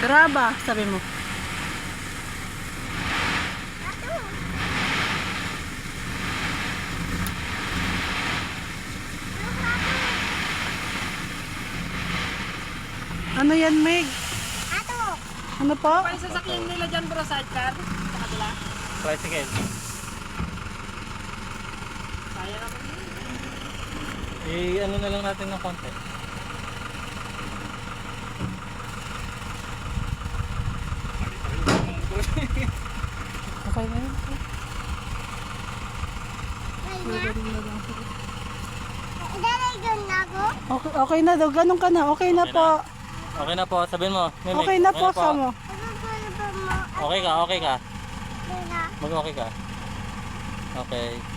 Graba, sabi mo. Ano yan, Meg? Ano po? Ano yung sasakyan nila dyan bro, sidecar? Sa kabila? Tricycle. Kaya naman yun. Ano na lang natin ng konti. Okay na yun. Okay, okay na daw. Ganun ka na. Okay na Okay po. Okay na po, sabihin mo. Mimik, Okay na po, Samo. Okay ka, okay ka. Mag-okay ka. Okay.